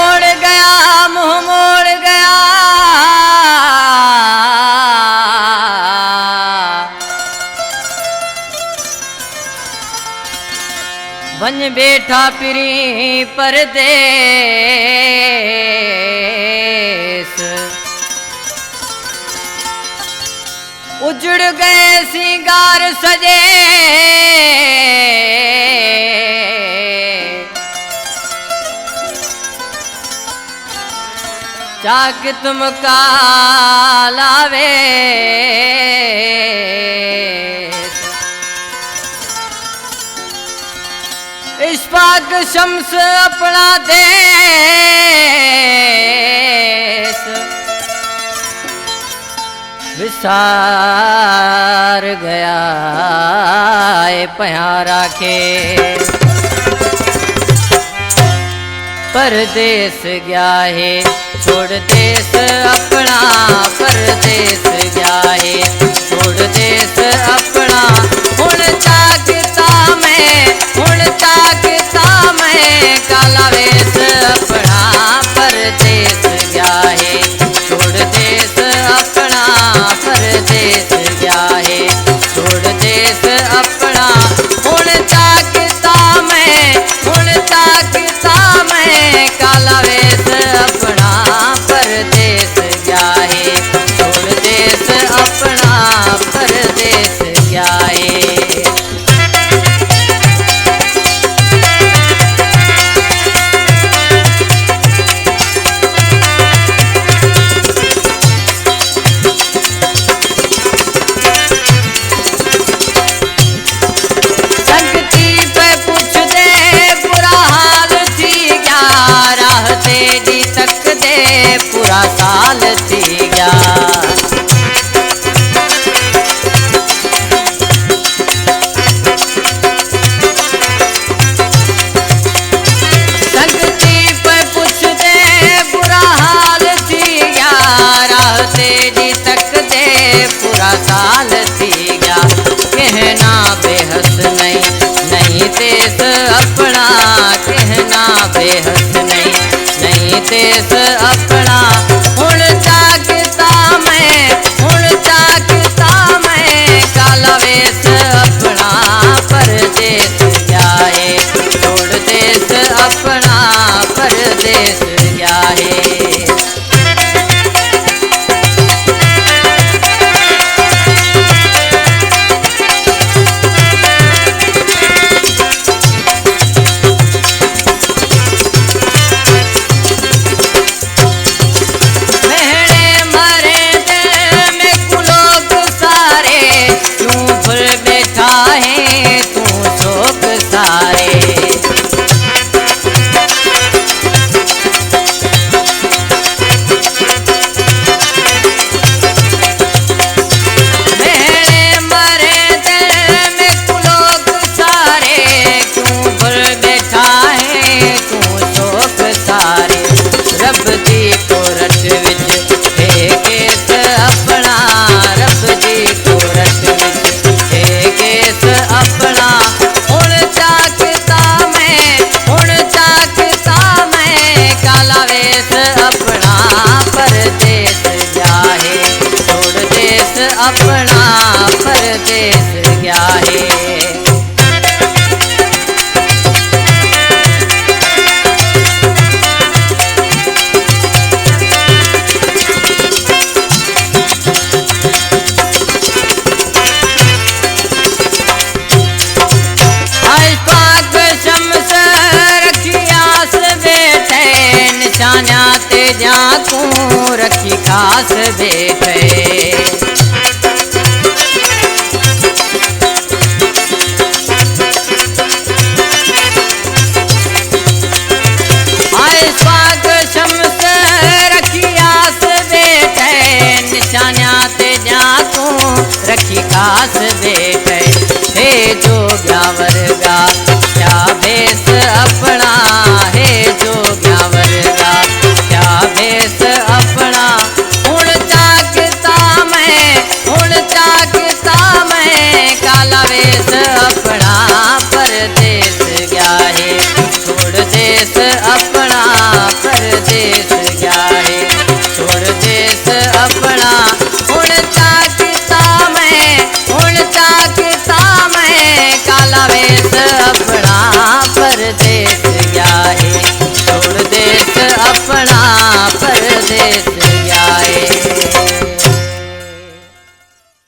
मोड़ गया, मुंह मोड़ गया। बन बैठा पिरी परदेस। उजड़ गए सिंगार सजे, चाक तुम का लावे। इश्फाक शम्स अपना देश विसार गया प्यारा के। परदेस गया है छोड़ देश अपना, परदेस गया है छोड़ देश अपना। हुण ताकता मैं, हुण ताकता मैं काला वेश अपना। परदेस गया है छोड़ देश अपना, परदेस गया है छोड़ देश अपना। हुण ताकता मैं, हुण ताकता मैं काला वेश अपना। परदेस गया है छोड़ देश अपना, परदेस गया है। पूरा साल थी गया। संगती पे पूछ दे बुरा हाल थी गया। राह तेरी तक दे पूरा साल थी गया। कहना बेहस नहीं, नहीं देश अपना। कहना बेहस नहीं, नहीं देश अपना। हुण ताकता मैं, हुण ताकता मैं काला वेश अपना। परदेस गया है छोड़ देश अपना, परदेस गया है। अपना परदेस गया है। इश्फाक शम्स रखी आस बैठे। निशाना तेजा को रखी खास बैठे। इश्फाक शम्स रखी आस बैठे। निशाना तेजा को रखी खास बैठे। हे जो ब्यावर गा क्या भेस अपना, हे जो